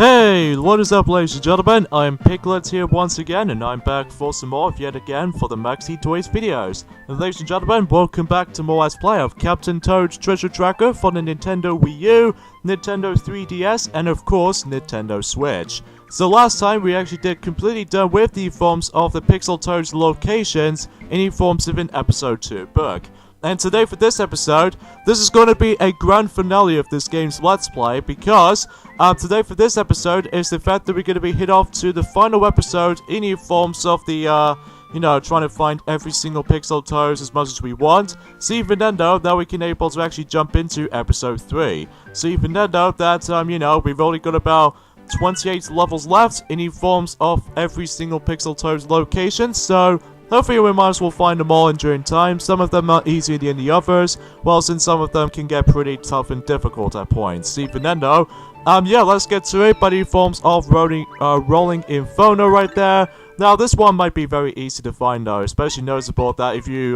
Hey, what is up, ladies and gentlemen? I'm Piglet here once again, and I'm back for some more yet again for the Maxi Toys videos. And ladies and gentlemen, welcome back to more Let's Play of Captain Toad's Treasure Tracker for the Nintendo Wii U, Nintendo 3DS, and of course, Nintendo Switch. So last time we actually did completely done with the forms of the Pixel Toad's locations in the forms of an episode 2 book. And today for this episode, this is going to be a grand finale of this game's Let's Play because today for this episode is the fact that we're going to be hit off to the final episode in the forms of the, trying to find every single Pixel Toad as much as we want. So even then though, that we can able to actually jump into episode 3. So even then though, that, we've only got about 28 levels left in the forms of every single Pixel Toad's location, so hopefully we might as well find them all in during time. Some of them are easier than the others, whilst in some of them can get pretty tough and difficult at points. Even then though, let's get to it by the forms of Rolling Inferno right there. Now this one might be very easy to find though, especially noticeable that if you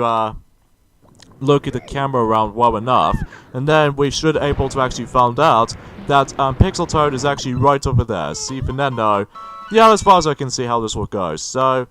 look at the camera around well enough, and then we should able to actually find out that Pixel Toad is actually right over there. So even then though, yeah, as far as I can see how this will go. So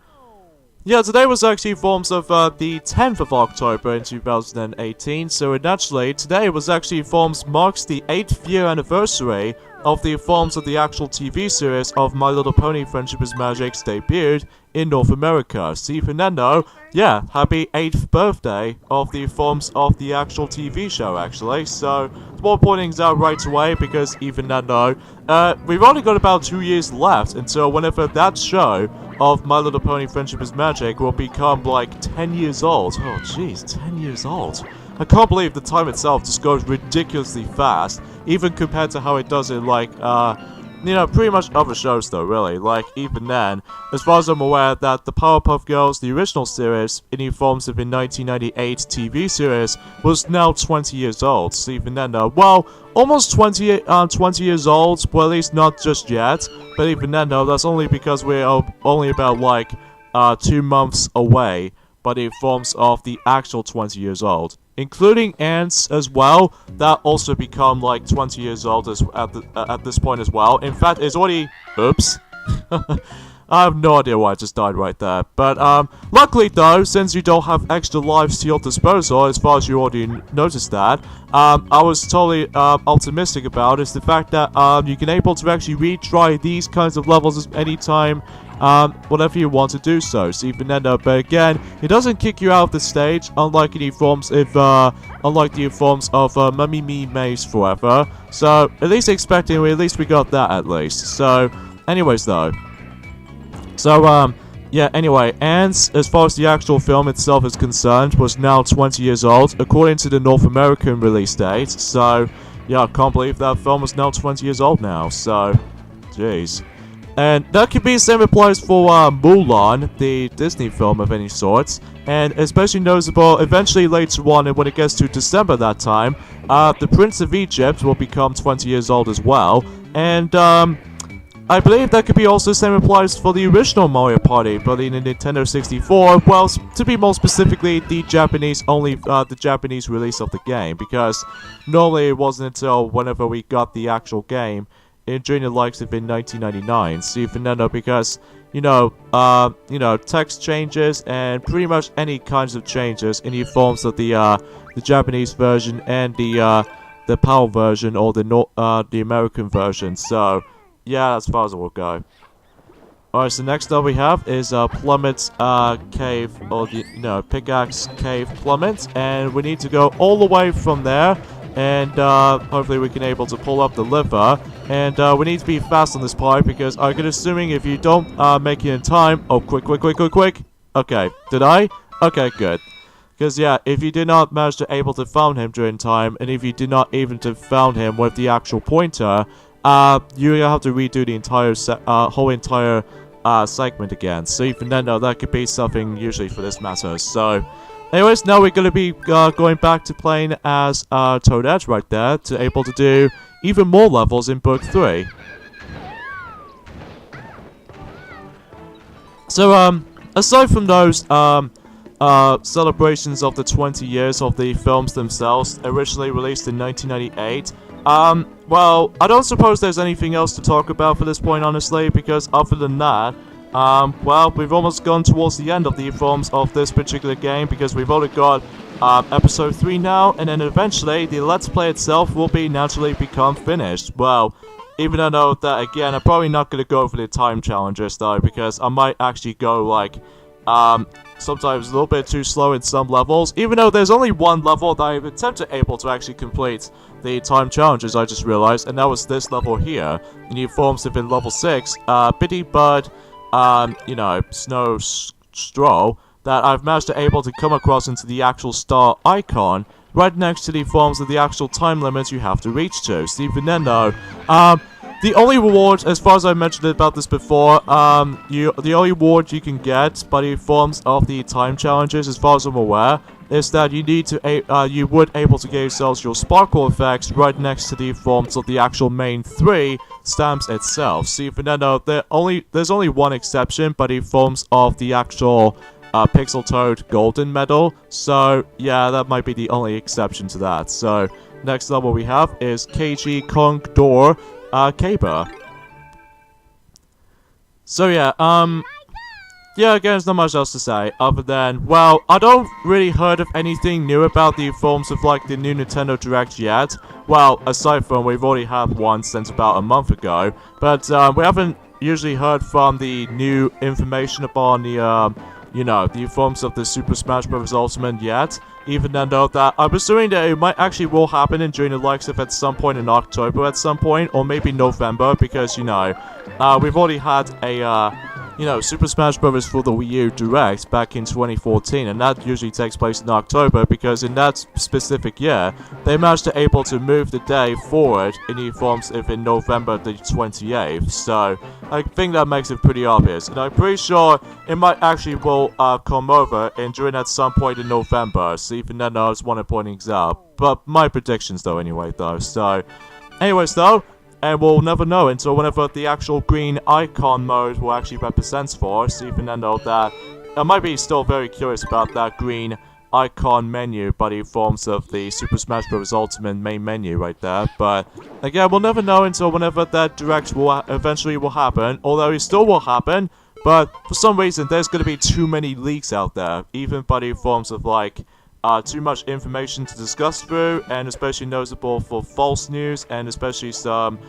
yeah, today was actually forms of the 10th of October in 2018, so naturally, today was actually forms marks the 8th year anniversary of the forms of the actual TV series of My Little Pony Friendship is Magic's debuted in North America. See, Fernando, yeah, happy 8th birthday of the forms of the actual TV show, actually. So, it's more pointing out right away because even Fernando, we've only got about 2 years left until whenever that show of My Little Pony Friendship is Magic will become like 10 years old. Oh jeez, 10 years old. I can't believe the time itself just goes ridiculously fast, even compared to how it does in like, pretty much other shows though, really. Like, even then, as far as I'm aware, that the Powerpuff Girls, the original series, in the forms of the 1998 TV series, was now 20 years old. So even then though, well, almost 20 years old, well at least not just yet, but even then though, that's only because we're only about like, 2 months away, but it forms of the actual 20 years old. Including ants as well, that also become like 20 years old at this point as well. In fact, it's already... Oops. I have no idea why I just died right there. But, luckily though, since you don't have extra lives to your disposal, as far as you already noticed that, I was totally, optimistic about is the fact that, you can able to actually retry these kinds of levels anytime, whatever you want to do so. So even then, but again, it doesn't kick you out of the stage, unlike the forms of, Mummy Me Maze Forever. So, at least we got that at least. So, anyways though. So, yeah, anyway, Ants, as far as the actual film itself is concerned, was now 20 years old, according to the North American release date. So, yeah, I can't believe that film is now 20 years old now. So, jeez. And that could be the same applies for Mulan, the Disney film of any sorts. And especially noticeable, eventually later on, and when it gets to December that time, the Prince of Egypt will become 20 years old as well. And, I believe that could be also the same applies for the original Mario Party, but in the Nintendo 64, well, to be more specifically, the Japanese release of the game, because normally it wasn't until whenever we got the actual game, during the likes of in 1999, so even then, because, text changes and pretty much any kinds of changes in the forms of the Japanese version and the PAL version or the American version, so yeah, as far as it will go. Alright, so next up we have is Plummet Cave, or the, Pickaxe Cave Plummet, and we need to go all the way from there, and hopefully we can able to pull up the lever, and we need to be fast on this part, because I could assuming if you don't make it in time, oh, quick, okay, did I? Okay, good. Because, yeah, if you did not manage to able to found him during time, and if you did not even to found him with the actual pointer, you have to redo the entire whole entire segment again. So even then, that could be something usually for this matter. So, anyways, now we're gonna be going back to playing as Toadette right there to able to do even more levels in Book 3. So, aside from those celebrations of the 20 years of the films themselves, originally released in 1998. Well, I don't suppose there's anything else to talk about for this point, honestly, because other than that, well, we've almost gone towards the end of the films of this particular game, because we've only got, episode 3 now, and then eventually, the Let's Play itself will be naturally become finished. Well, even though I know that, again, I'm probably not going to go for the time challenges, though, because I might actually go, like, sometimes a little bit too slow in some levels, even though there's only one level that I've attempted able to actually complete the time challenges, I just realized, and that was this level here. And it forms within level 6, Bitty Bud, you know, Snow Stroll, that I've managed to able to come across into the actual star icon, right next to the forms of the actual time limits you have to reach to. So even then though, the only reward, as far as I mentioned about this before, the only reward you can get by the forms of the time challenges, as far as I'm aware, is that you need to, you would able to get yourselves your sparkle effects right next to the forms of the actual main 3 stamps itself. So even then though, there's only one exception, but the forms of the actual Pixel Toad Golden Medal. So yeah, that might be the only exception to that. So next level we have is KG Kong Door Caber. So yeah, yeah, again, there's not much else to say, other than, well, I don't really heard of anything new about the forms of, like, the new Nintendo Direct yet. Well, aside from we've already had one since about a month ago, but, we haven't usually heard from the new information upon the, you know, the forms of the Super Smash Bros. Ultimate yet, even then though that I'm assuming that it might actually will happen during the likes of at some point in October at some point, or maybe November, because, you know, we've already had a, you know, Super Smash Bros. For the Wii U Direct back in 2014, and that usually takes place in October, because in that specific year, they managed to able to move the day forward in the forms of in November the 28th, so I think that makes it pretty obvious, and I'm pretty sure it might actually will come over and during at some point in November, so even then I just want to point things out, but my predictions though anyway though, so anyways though, and we'll never know until whenever the actual green icon mode will actually represent for us, even though that I might be still very curious about that green icon menu by the forms of the Super Smash Bros. Ultimate main menu right there, but again, we'll never know until whenever that Direct will eventually will happen, although it still will happen, but for some reason there's going to be too many leaks out there, even by the forms of like too much information to discuss through, and especially noticeable for false news, and especially some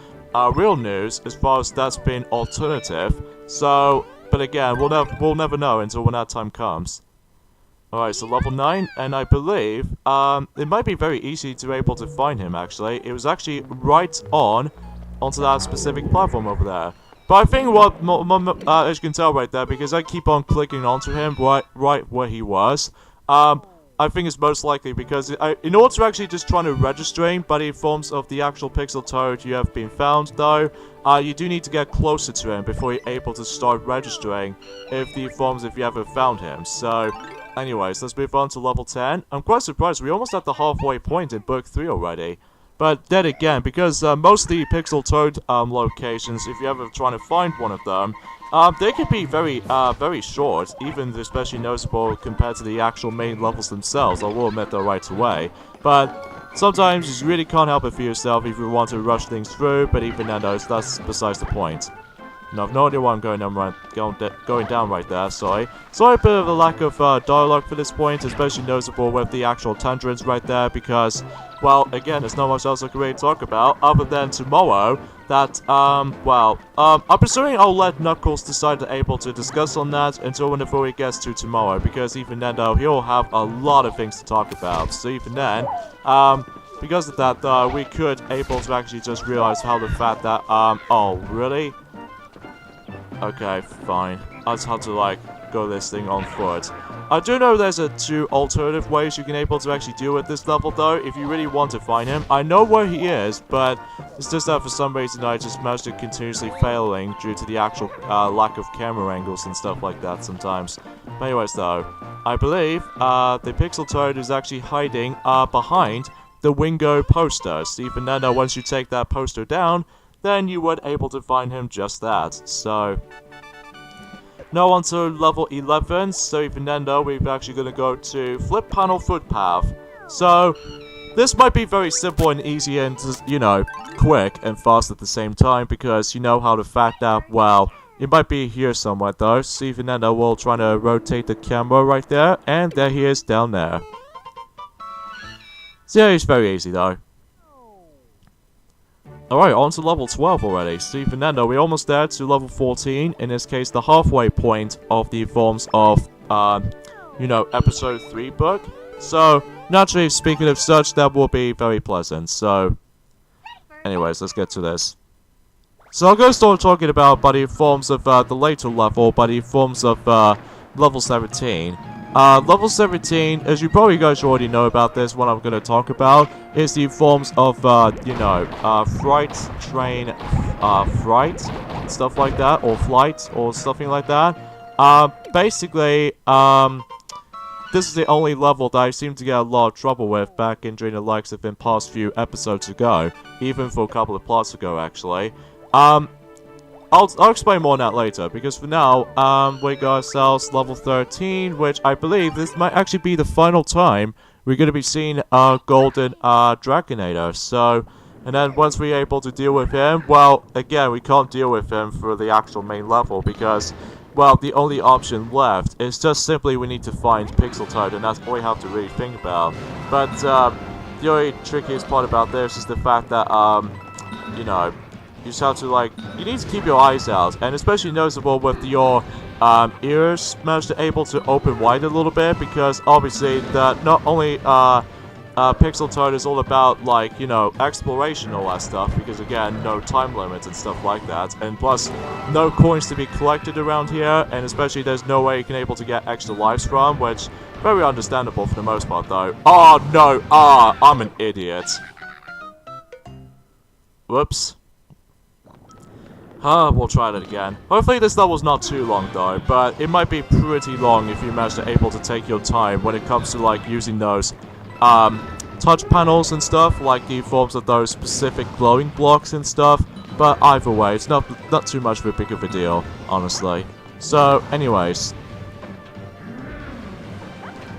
real news as far as that's been alternative. So, but again, we'll never know until when that time comes. Alright, so level 9, and I believe it might be very easy to be able to find him actually. It was actually right onto that specific platform over there. But I think what, as you can tell right there, because I keep on clicking onto him right where he was, I think it's most likely because in order to actually just trying to register him by the forms of the actual Pixel Toad you have been found though, you do need to get closer to him before you're able to start registering if you haven't found him. So anyways, let's move on to level 10. I'm quite surprised, we're almost at the halfway point in Book 3 already. But then again, because most of the Pixel Toad locations, if you're ever trying to find one of them, they can be very short, even especially noticeable compared to the actual main levels themselves, I will admit that right away. But sometimes you really can't help it for yourself if you want to rush things through, but even then that's besides the point. No, I've no idea why I'm going down right there, sorry. Sorry, a bit of a lack of dialogue for this point, especially noticeable with the actual tangerines right there, because, well, again, there's not much else I can really talk about, other than tomorrow, that, well, I'm presuming I'll let Knuckles decide to discuss on that until whenever he gets to tomorrow, because even then, though, he'll have a lot of things to talk about, so even then, because of that, we could able to actually just realize how the fact that, oh, really? Okay, fine. I just have to, like, go this thing on foot. I do know there's two alternative ways you can able to actually deal with this level, though, if you really want to find him. I know where he is, but it's just that for some reason I just managed to continuously failing due to the actual lack of camera angles and stuff like that sometimes. But anyways, though, I believe the Pixel Toad is actually hiding behind the Wingo poster. So even then, once you take that poster down, then you would able to find him just that. So now on to level 11, so even then though, we're actually going to go to Flip Panel Footpath. So, this might be very simple and easy and, you know, quick and fast at the same time, because you know how the fact that, well, it might be here somewhere though, so even then though, we'll try to rotate the camera right there, and there he is down there. So yeah, it's very easy though. Alright, on to level 12 already. So even then though, we're almost there to level 14. In this case, the halfway point of the forms of, you know, episode 3 book. So, naturally, speaking of such, that will be very pleasant. So, anyways, let's get to this. So I'll go start talking about by the forms of the later level, by the forms of level 17. Level 17, as you probably guys already know about this, what I'm going to talk about is the forms of, you know, fright, train, fright, stuff like that, or flight, or something like that. Basically, this is the only level that I seem to get a lot of trouble with back in during the likes of in past few episodes ago, even for a couple of plots ago, actually. I'll explain more on that later, because for now, we got ourselves level 13, which I believe this might actually be the final time we're going to be seeing our golden Dragonator. So, and then once we're able to deal with him, well, again, we can't deal with him for the actual main level, because, well, the only option left is just simply we need to find Pixel Toad, and that's all we have to really think about. But, the only trickiest part about this is the fact that, you know, you just have to, like, you need to keep your eyes out, and especially noticeable with your ears managed to able to open wide a little bit, because obviously that not only Pixel Toad is all about, like, you know, exploration and all that stuff, because again, no time limits and stuff like that, and plus no coins to be collected around here, and especially there's no way you can able to get extra lives from, which very understandable for the most part though. Oh no, I'm an idiot. Whoops. We'll try that again. Hopefully this level's not too long though, but it might be pretty long if you manage to able to take your time when it comes to, like, using those touch panels and stuff, like the forms of those specific glowing blocks and stuff. But either way, it's not too much of a big of a deal, honestly. So, anyways.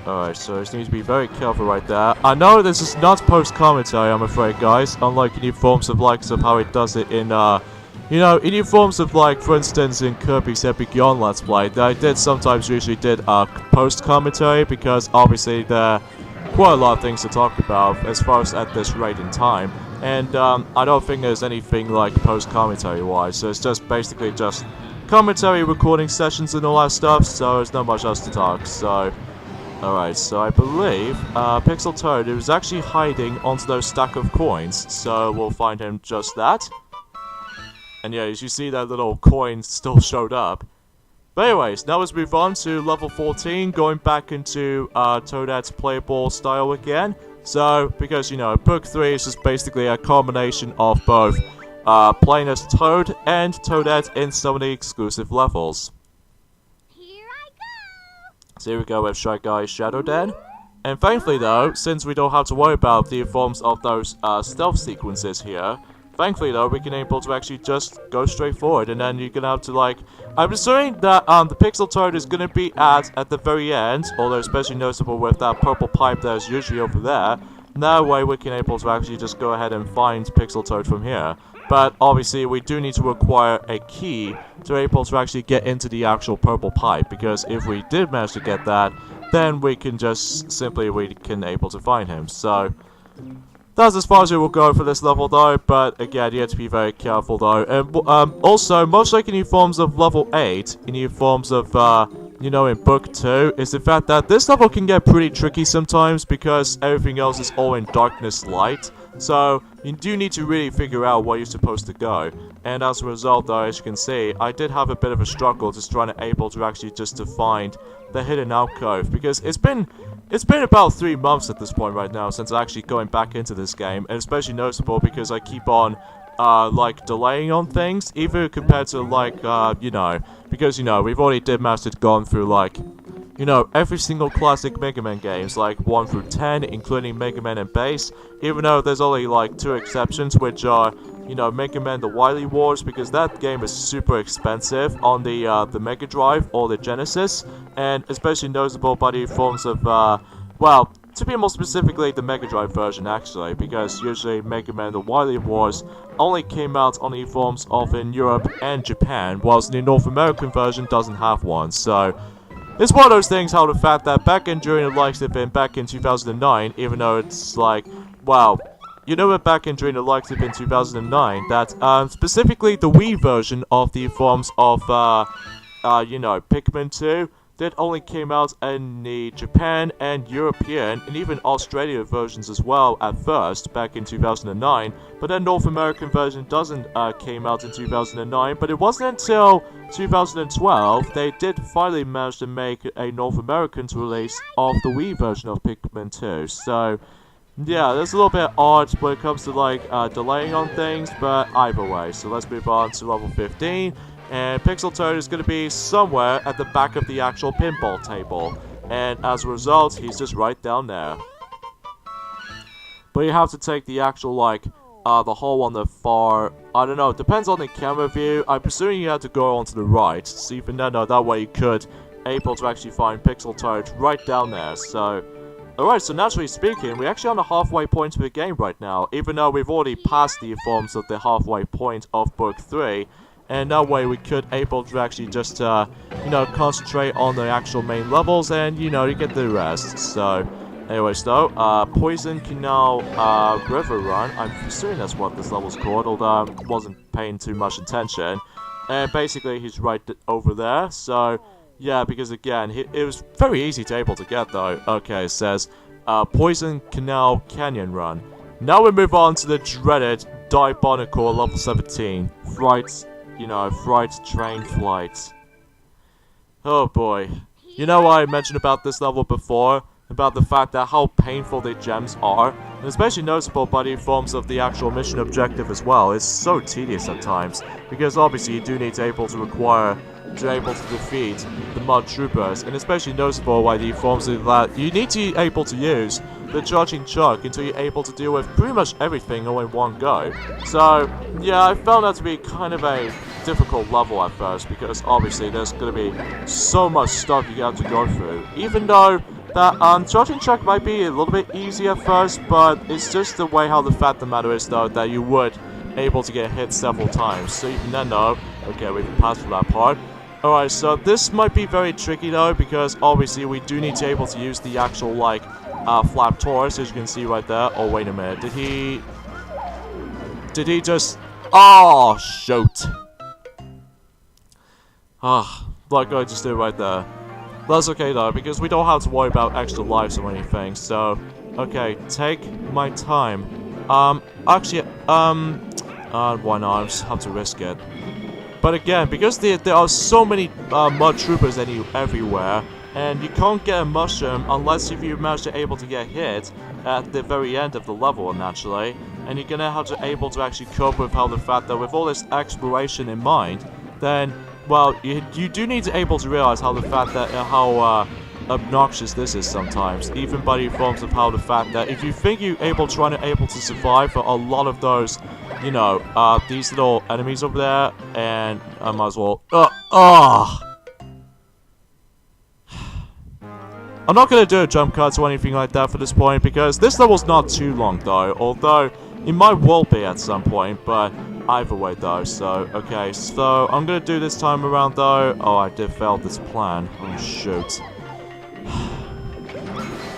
Alright, so I just need to be very careful right there. I know this is not post-commentary, I'm afraid, guys, unlike any forms of likes of how it does it in, you know, in forms of, like, for instance, in Kirby's Epic Yarn Let's Play, that I did sometimes usually did post-commentary, because obviously there are quite a lot of things to talk about as far as at this rate in time, and I don't think there's anything like post-commentary wise, so it's just basically just commentary recording sessions and all that stuff, so there's not much else to talk, so... Alright, so I believe Pixel Toad is actually hiding onto those stack of coins, so we'll find him just that. And yeah, as you see, that little coin still showed up. But anyways, now let's move on to level 14, going back into Toadette's playable style again. So, because, you know, Book 3 is just basically a combination of both playing as Toad and Toadette in some of the exclusive levels. Here I go! So here we go with Shy Guy Shadow Den. And thankfully though, since we don't have to worry about the forms of those stealth sequences here, thankfully though, we can able to actually just go straight forward, and then you're gonna have to, like, I'm assuming that the Pixel Toad is gonna be at the very end, although especially noticeable with that purple pipe that is usually over there. That way we can able to actually just go ahead and find Pixel Toad from here. But obviously we do need to acquire a key to able to actually get into the actual purple pipe, because if we did manage to get that, then we can just simply able to find him. So that's as far as we will go for this level though, but again, you have to be very careful though. And also, much like in new forms of level 8, in new forms of, you know, in Book 2, is the fact that this level can get pretty tricky sometimes, because everything else is all in darkness light. So, you do need to really figure out where you're supposed to go. And as a result though, as you can see, I did have a bit of a struggle just trying to able to actually just to find the hidden alcove, because it's been about 3 months at this point right now since actually going back into this game, and especially noticeable because I keep on, like, delaying on things, even compared to, like, you know, because, you know, we've already gone through, like, you know, every single classic Mega Man games, like 1 through 10, including Mega Man and Bass, even though there's only, like, 2 exceptions, which are you know, Mega Man The Wily Wars, because that game is super expensive on the Mega Drive or the Genesis, and especially noticeable by the forms of, well, to be more specifically, the Mega Drive version, actually, because usually Mega Man The Wily Wars only came out on the forms of in Europe and Japan, whilst the North American version doesn't have one, so it's one of those things how the fact that back in during the likes of in back in 2009, even though it's like, wow, you know what, back in during the likes of in 2009, that specifically the Wii version of the forms of, you know, Pikmin 2, that only came out in the Japan and European and even Australia versions as well at first back in 2009, but then North American version doesn't came out in 2009, but it wasn't until 2012 they did finally manage to make a North American release of the Wii version of Pikmin 2. So yeah, that's a little bit odd when it comes to like delaying on things, but either way. So let's move on to level 15. And Pixel Toad is going to be somewhere at the back of the actual pinball table. And as a result, he's just right down there. But you have to take the actual, like, the hole on the far... I don't know, it depends on the camera view. I'm presuming you have to go onto the right. So even then, that way you could able to actually find Pixel Toad right down there. So... Alright, so naturally speaking, we're actually on the halfway point of the game right now. Even though we've already passed the forms of the halfway point of Book 3. And that way we could able to actually just, you know, concentrate on the actual main levels and, you know, you get the rest. So, anyways though, Poison Canal River Run, I'm assuming that's what this level's called, although I wasn't paying too much attention. And basically he's right over there, so, yeah, because again, it was very easy to able to get though. Okay, it says, Poison Canal Canyon Run. Now we move on to the dreaded Diabolical level 17, Fright Train Flight. Oh boy. You know what I mentioned about this level before? About the fact that how painful the gems are, and especially noticeable by the forms of the actual mission objective as well. It's so tedious at times, because obviously you do need to able to defeat the Mud Troopers, and especially noticeable by the forms of that you need to be able to use the Charging Chuck until you're able to deal with pretty much everything all in one go. So, yeah, I found that to be kind of a difficult level at first, because obviously there's going to be so much stuff you have to go through. Even though that Charging Chuck might be a little bit easy at first, but it's just the way how the fact of the matter is though that you would able to get hit several times. So even then though, okay, we can pass through that part. Alright, so this might be very tricky though, because obviously we do need to able to use the actual like flap torus, as you can see right there. Oh wait a minute, did he just... Oh shoot. Like I just did right there. That's okay though, because we don't have to worry about extra lives or anything, so... Okay, take my time. Actually, why not? I just have to risk it. But again, because there are so many Mud Troopers everywhere, and you can't get a mushroom unless if you manage to able to get hit at the very end of the level, naturally. And you're gonna have to able to actually cope with how the fact that with all this exploration in mind, then, well, you do need to able to realize how the fact that, how obnoxious this is sometimes. Even by the forms of how the fact that if you think you're able to survive for a lot of those, you know, these little enemies over there, and I might as well, I'm not going to do a jump cuts or anything like that for this point, because this level's not too long though, although it might well be at some point, but either way though. So, okay, so I'm going to do this time around though. Oh, I did fail this plan. Oh, shoot.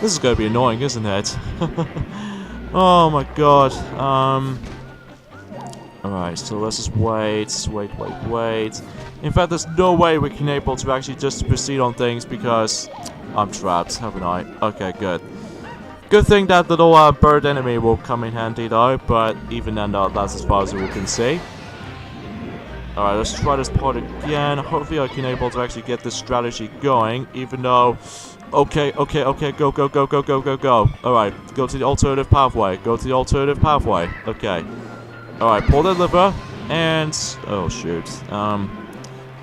This is going to be annoying, isn't it? Oh my god. Alright, so let's just wait. In fact, there's no way we can able to actually just proceed on things because I'm trapped, haven't I? Okay, good. Good thing that little bird enemy will come in handy though, but even then that's as far as we can see. Alright, let's try this part again. Hopefully I can able to actually get this strategy going, even though... Okay, go. Alright, go to the alternative pathway. Okay. Alright, pull the lever, and... Oh, shoot. I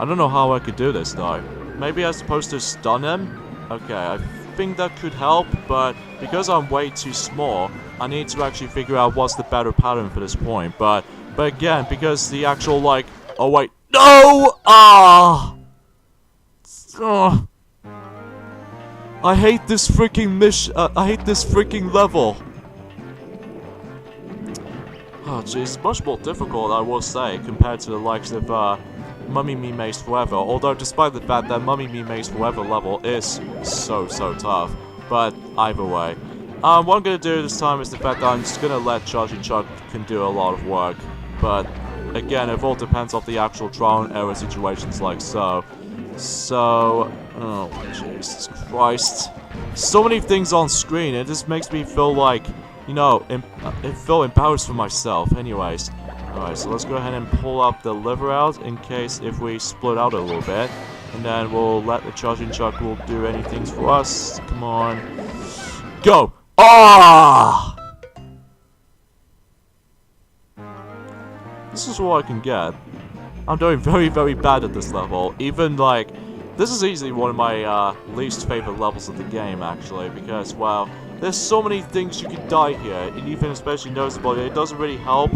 don't know how I could do this, though. Maybe I'm supposed to stun him? Okay, I think that could help, but because I'm way too small, I need to actually figure out what's the better pattern for this point. But But again, because the actual, like... Oh, wait. No! Ah! Ugh. I hate this freaking I hate this freaking level. Oh, jeez. It's much more difficult, I will say, compared to the likes of, Mummy Me Maze Forever. Although, despite the fact that Mummy Me Maze Forever level is so tough. But, either way. What I'm gonna do this time is the fact that I'm just gonna let Charging Chuck can do a lot of work. But, again, it all depends on the actual trial and error situations like so. So, oh Jesus Christ. So many things on screen, it just makes me feel like, you know, I feel embarrassed for myself. Anyways, alright, so let's go ahead and pull up the liver out in case if we split out a little bit. And then we'll let the Charging Chuck will do anything for us. Come on. Go! Ah! This is what I can get. I'm doing very bad at this level. Even, like, this is easily one of my least favorite levels of the game, actually, because, well, there's so many things you can die here, and even especially noticeable, it doesn't really help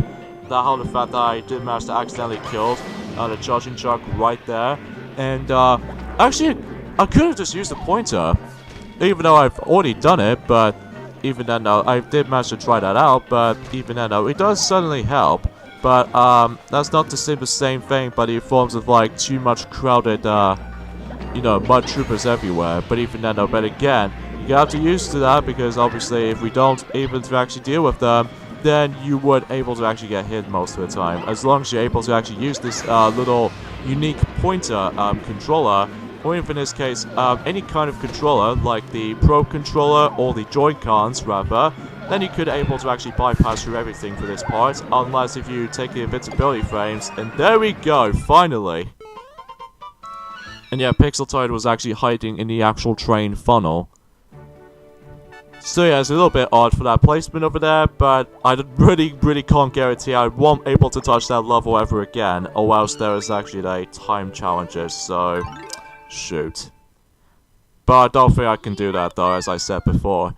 how the fact that I did manage to accidentally kill the Charging Chuck right there. And, actually, I could have just used the pointer, even though I've already done it, but even then, I did manage to try that out, but even then, it does certainly help. But, that's not to say the same thing, but in forms of, like, too much crowded, you know, mud troopers everywhere. But even then, but again, you have to use to that, because obviously, if we don't able to actually deal with them, then you would able to actually get hit most of the time. As long as you're able to actually use this, little unique pointer, controller, or even in this case, any kind of controller, like the Pro Controller, or the Joy-Cons, rather, then you could able to actually bypass through everything for this part, unless if you take the invincibility frames, and there we go, finally! And yeah, Pixel Toad was actually hiding in the actual train funnel. So yeah, it's a little bit odd for that placement over there, but I really can't guarantee I won't able to touch that level ever again, or else there is actually a time challenges, so... shoot. But I don't think I can do that though, as I said before.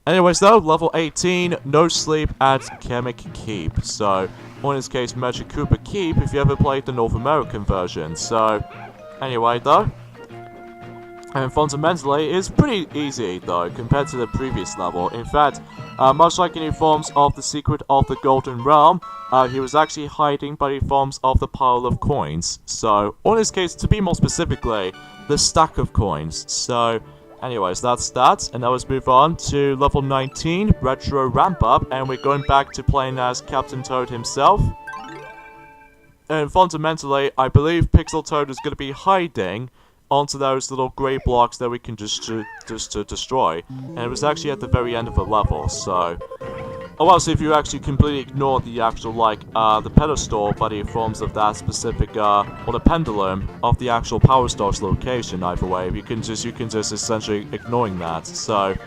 Anyways though, level 18, No Sleep at Kamek Keep. So, or in this case, Magic Koopa Keep, if you ever played the North American version. So, anyway though. And fundamentally, it's pretty easy though, compared to the previous level. In fact, much like in the forms of the Secret of the Golden Realm, he was actually hiding by the forms of the pile of coins. So, or in this case, to be more specifically, the stack of coins. So, anyways, that's that, and now let's move on to level 19, Retro Ramp Up, and we're going back to playing as Captain Toad himself. And fundamentally, I believe Pixel Toad is going to be hiding onto those little grey blocks that we can just destroy. And it was actually at the very end of the level, so... Oh well, so if you actually completely ignore the actual, like, the pedestal, but the forms of that specific, or the pendulum of the actual Power Star's location, either way, you can just essentially ignoring that, so...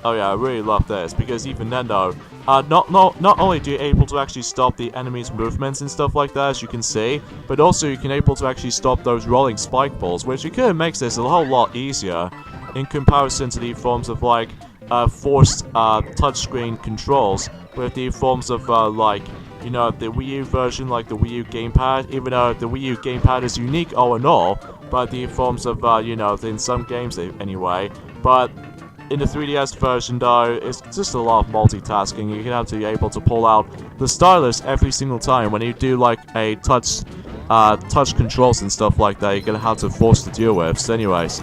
Oh yeah, I really love this, because even then though, not only do you able to actually stop the enemy's movements and stuff like that, as you can see, but also you can able to actually stop those rolling spike balls, which it kind of makes this a whole lot easier in comparison to the forms of, like, forced, touchscreen controls, with the forms of, like, you know, the Wii U version, like the Wii U gamepad, even though the Wii U gamepad is unique all in all, but the forms of, you know, in some games anyway, but in the 3DS version though, it's just a lot of multitasking. You can have to be able to pull out the stylus every single time when you do like a touch controls and stuff like that. You're gonna have to force to deal with. So anyways,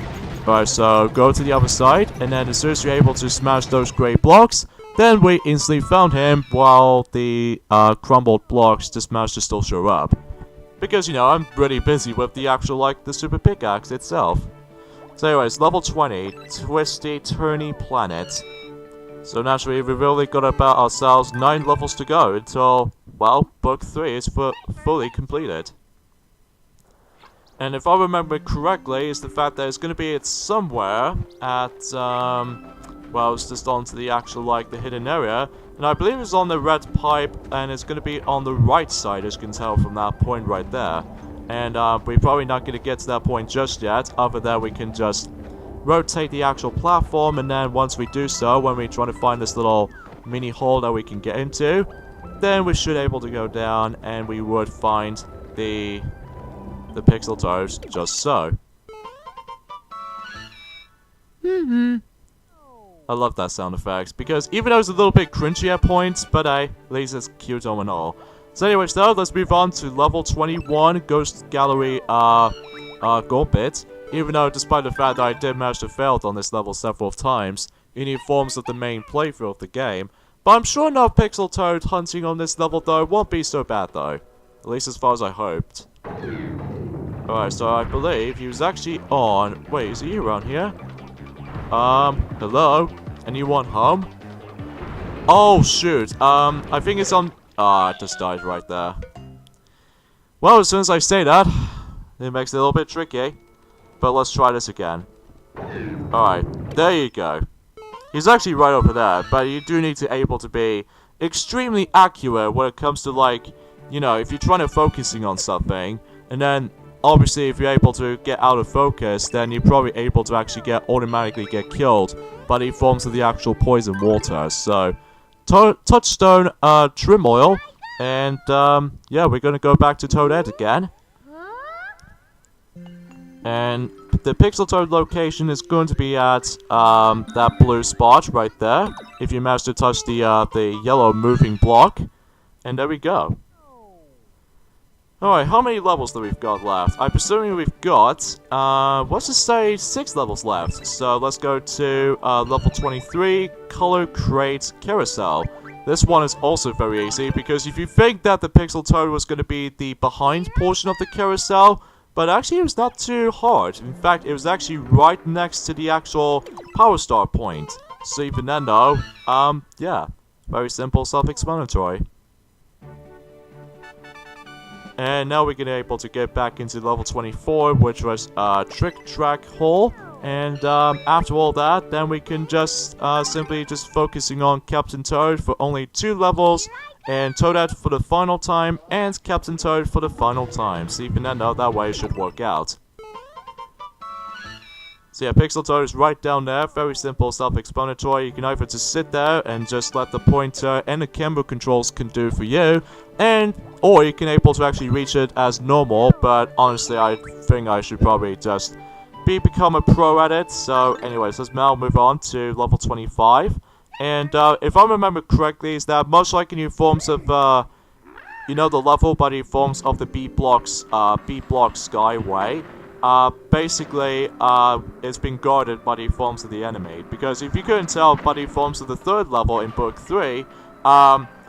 alright, so go to the other side, and then as soon as you're able to smash those grey blocks, then we instantly found him while the crumbled blocks just managed to still show up. Because, you know, I'm pretty busy with the actual, like, the Super Pickaxe itself. So anyways, level 20, Twisty Turny Planet. So naturally, we've really got about ourselves 9 levels to go until, well, Book 3 is fully completed. And if I remember correctly, it's the fact that it's going to be somewhere at, well, it's just onto the actual, like, the hidden area. And I believe it's on the red pipe, and it's going to be on the right side, as you can tell from that point right there. And we're probably not going to get to that point just yet. Other than we can just rotate the actual platform, and then once we do so, when we're trying to find this little mini hole that we can get into, then we should able to go down and we would find the Pixel Toads just so. I love that sound effect because even though it's a little bit cringy at points, but at least it's cute all in all. So anyways though, let's move on to level 21, Ghost Gallery gold bit. Even though despite the fact that I did manage to fail on this level several times, in the forms of the main playthrough of the game. But I'm sure enough Pixel Toad hunting on this level though won't be so bad though. At least as far as I hoped. Alright, so I believe he was actually on... Wait, is he around here? Hello? Anyone home? Oh, shoot. I think it's on... it just died right there. Well, as soon as I say that, it makes it a little bit tricky. But let's try this again. Alright, there you go. He's actually right over there, but you do need to able to be extremely accurate when it comes to, like, you know, if you're trying to focusing on something, and then obviously if you're able to get out of focus, then you're probably able to actually automatically get killed by the forms of the actual poison water. So, touchstone trim oil, and yeah, we're gonna go back to Toadette again. And the Pixel Toad location is going to be at that blue spot right there. If you manage to touch the yellow moving block, and there we go. Alright, how many levels do we've got left? I'm presuming we've got, let's just say 6 levels left. So let's go to level 23, Color Crate Carousel. This one is also very easy, because if you think that the Pixel Toad was going to be the behind portion of the carousel, but actually it was not too hard. In fact, it was actually right next to the actual Power Star point. So even then though, yeah, very simple, self-explanatory. And now we're gonna able to get back into level 24, which was Trick Track Hole. And after all that, then we can just simply just focusing on Captain Toad for only 2 levels, and Toadette for the final time, and Captain Toad for the final time. So even then, that way it should work out. So yeah, Pixel Toad is right down there, very simple, self-explanatory. You can either just sit there and just let the pointer and the camera controls can do for you, or you can able to actually reach it as normal, but honestly I think I should probably just become a pro at it. So anyways, let's now move on to level 25. And if I remember correctly, is that much like in the forms of, you know, the level by the forms of the B-Block Skyway, basically, it's been guarded by the forms of the enemy. Because if you couldn't tell by the forms of the 3rd level in Book 3,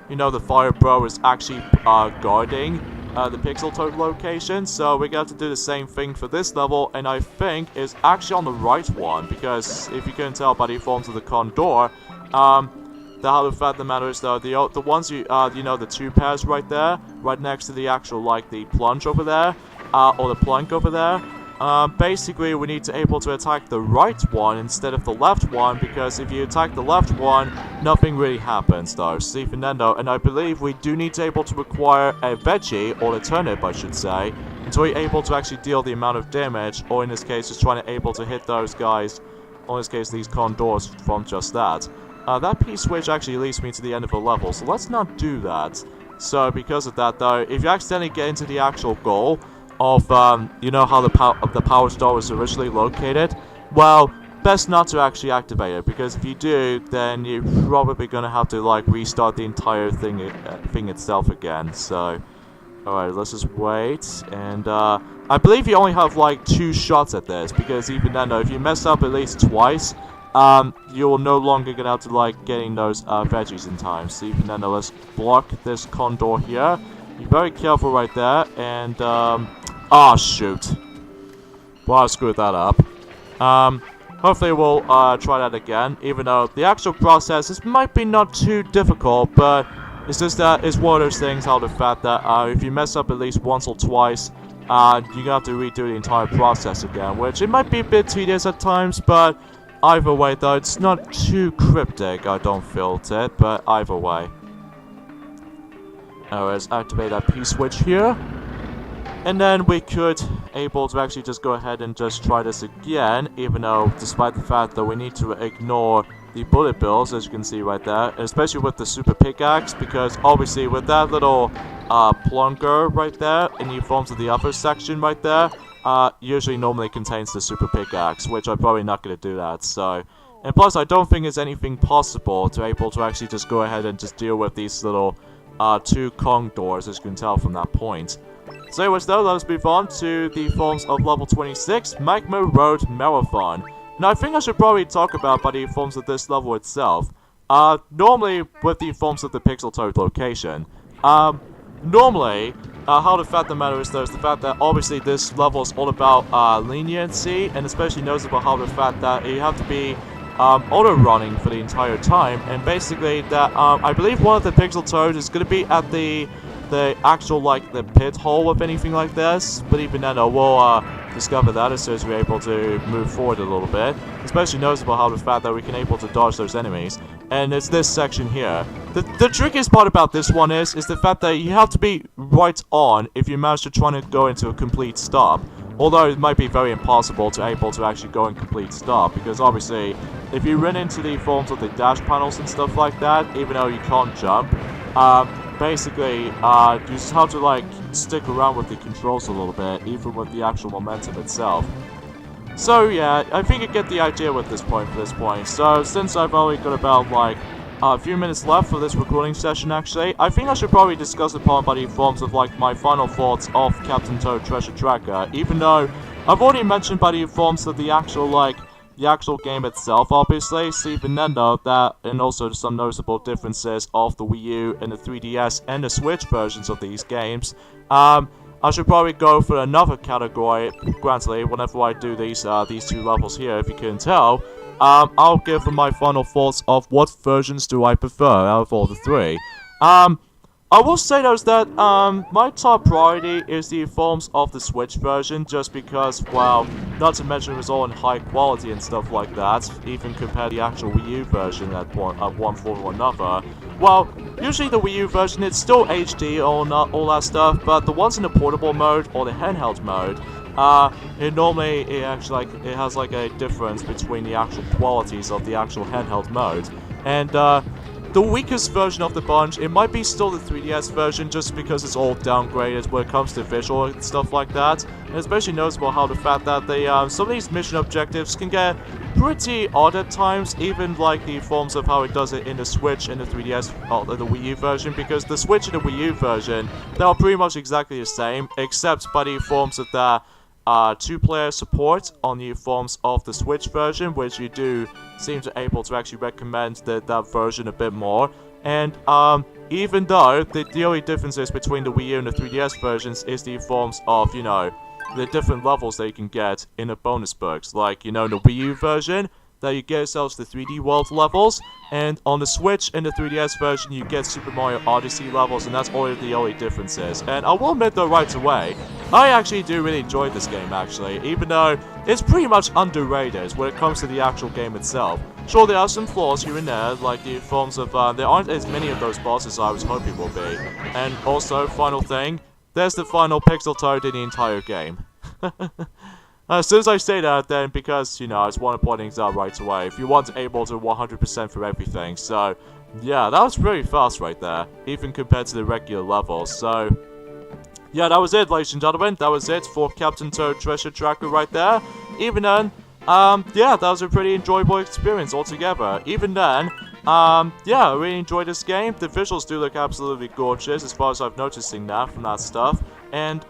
you know, the Fire Bro is actually guarding the Pixel Toad location. So we got to do the same thing for this level, and I think it's actually on the right one. Because if you couldn't tell by the forms of the Condor, the fact of the matter is though, the ones you know, the 2 pairs right there, right next to the actual, like, the plunge over there, or the plank over there, basically we need to able to attack the right one instead of the left one, because if you attack the left one, nothing really happens though. So even then though, and I believe we do need to able to acquire a veggie, or a turnip I should say, until we're able to actually deal the amount of damage, or in this case just trying to able to hit those guys, or in this case these condors, from just that. That P-switch actually leads me to the end of the level, so let's not do that. So because of that though, if you accidentally get into the actual goal of, you know how the Power Star was originally located, well, best not to actually activate it, because if you do, then you're probably gonna have to, like, restart the entire thing itself again. So, alright, let's just wait, and I believe you only have like 2 shots at this, because even then though, if you mess up at least twice, you're no longer gonna have to, like, getting those veggies in time. So even then, let's block this condor here. Be very careful right there, and oh shoot! Well, I screwed that up. Hopefully we'll try that again. Even though the actual process, this might be not too difficult, but it's just that it's one of those things. How the fact that if you mess up at least once or twice, you're gonna have to redo the entire process again, which it might be a bit tedious at times, but either way though, it's not too cryptic, I don't feel it, but either way. Alright, let's activate that P-switch here. And then we could able to actually just go ahead and just try this again, even though despite the fact that we need to ignore the bullet bills, as you can see right there, especially with the super pickaxe, because obviously with that little plunger right there, in the forms of the upper section right there, usually normally contains the super pickaxe, which I'm probably not going to do that, so... And plus, I don't think there's anything possible to able to actually just go ahead and just deal with these little 2 Kong doors, as you can tell from that point. So anyways though, let's move on to the forms of level 26, Magma Road Marathon. Now I think I should probably talk about the forms of this level itself. Normally with the forms of the Pixel Toad location, normally, how the fact of the matter is though is the fact that obviously this level is all about leniency, and especially noticeable how the fact that you have to be auto-running for the entire time, and basically that I believe one of the Pixel Toads is going to be at the actual, like, the pit hole of anything like this, but even then we'll discover that as soon as we're able to move forward a little bit. Especially noticeable how the fact that we can able to dodge those enemies, and it's this section here. The trickiest part about this one is the fact that you have to be right on if you manage to try to go into a complete stop. Although it might be very impossible to able to actually go in complete stop, because obviously if you run into the forms of the dash panels and stuff like that, even though you can't jump, basically, you just have to, like, stick around with the controls a little bit, even with the actual momentum itself. So, yeah, I think you get the idea with this point for this point. So, since I've only got about, like, a few minutes left for this recording session, actually, I think I should probably discuss upon the forms of, like, my final thoughts of Captain Toad Treasure Tracker, even though I've already mentioned the forms of the actual, like, the actual game itself, obviously, so even then though, that, and also some noticeable differences of the Wii U and the 3DS and the Switch versions of these games, I should probably go for another category, granted, whenever I do these 2 levels here, if you couldn't tell. I'll give them my final thoughts of what versions do I prefer out of all the 3. I will say though that my top priority is the forms of the Switch version, just because, well, not to mention it was all in high quality and stuff like that, even compared to the actual Wii U version at one form or another. Well, usually the Wii U version, it's still HD or not all that stuff, but the ones in the portable mode or the handheld mode, it has like a difference between the actual qualities of the actual handheld mode, and the weakest version of the bunch, it might be still the 3DS version, just because it's all downgraded when it comes to visual and stuff like that. And especially noticeable how the fact that some of these mission objectives can get pretty odd at times, even like the forms of how it does it in the Switch and the 3DS, or the Wii U version, because the Switch and the Wii U version, they are pretty much exactly the same, except by the forms of the 2-player support on the forms of the Switch version, which you do seem to able to actually recommend that version a bit more. And even though the only differences between the Wii U and the 3DS versions is the forms of, you know, the different levels that you can get in the bonus books. Like, you know, in the Wii U version, that you get yourselves the 3D World levels, and on the Switch and the 3DS version you get Super Mario Odyssey levels, and that's all the only differences. And I will admit though right away, I actually do really enjoy this game actually, even though it's pretty much underrated when it comes to the actual game itself. Sure, there are some flaws here and there, like the forms of, there aren't as many of those bosses as I was hoping will be. And also, final thing, there's the final Pixel Toad in the entire game. As soon as I say that, then, because, you know, I just want to point things out right away, if you want to able to 100% for everything, so, yeah, that was pretty fast right there, even compared to the regular levels, so, yeah, that was it, ladies and gentlemen, that was it for Captain Toad Treasure Tracker right there. Even then, yeah, that was a pretty enjoyable experience altogether. Even then, yeah, I really enjoyed this game. The visuals do look absolutely gorgeous, as far as I've noticing that from that stuff, and,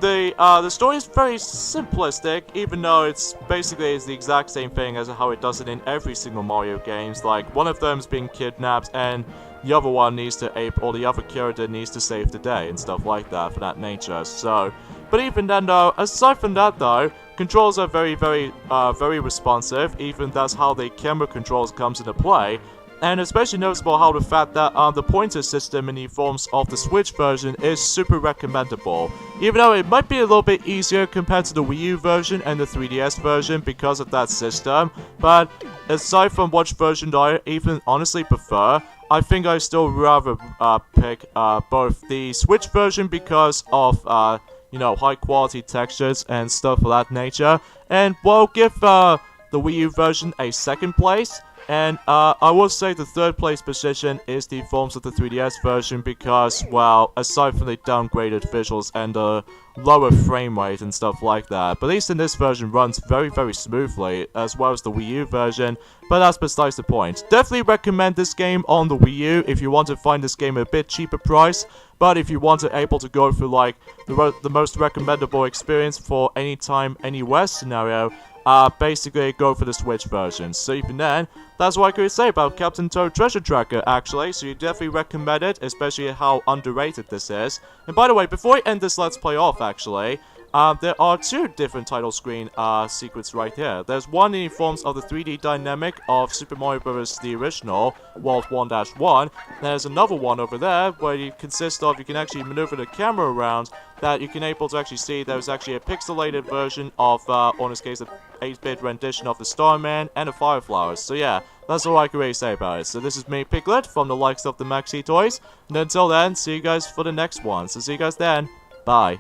the story is very simplistic, even though it's basically the exact same thing as how it does it in every single Mario games. Like, one of them's being kidnapped, and the other one needs to ape, or the other character needs to save the day, and stuff like that, for that nature. So, but even then though, aside from that though, controls are very responsive, even that's how the camera controls comes into play. And especially noticeable how the fact that the pointer system in the forms of the Switch version is super recommendable. Even though it might be a little bit easier compared to the Wii U version and the 3DS version because of that system. But aside from which version I even honestly prefer, I think I still rather pick both the Switch version because of you know, high quality textures and stuff of that nature. And well, give the Wii U version a second place. And I will say the third place position is the forms of the 3DS version because, well, aside from the downgraded visuals and the lower frame rate and stuff like that, but at least in this version runs very, very smoothly, as well as the Wii U version, but that's besides the point. Definitely recommend this game on the Wii U if you want to find this game at a bit cheaper price, but if you want to able to go for like the most recommendable experience for anytime, anywhere scenario, basically go for the Switch version. So even then, that's what I could say about Captain Toad Treasure Tracker, actually. So you definitely recommend it, especially how underrated this is. And by the way, before I end this Let's Play off, actually, there are two different title screen secrets right here. There's one in the forms of the 3D dynamic of Super Mario Bros. The original, World 1-1. There's another one over there where you consist of, you can actually maneuver the camera around, that you can able to actually see there's actually a pixelated version of, or in this case, a 8-bit rendition of the Starman and the Fire Flowers. So yeah, that's all I can really say about it. So this is me, Piglet, from the likes of the Maxi Toys. And until then, see you guys for the next one. So see you guys then. Bye.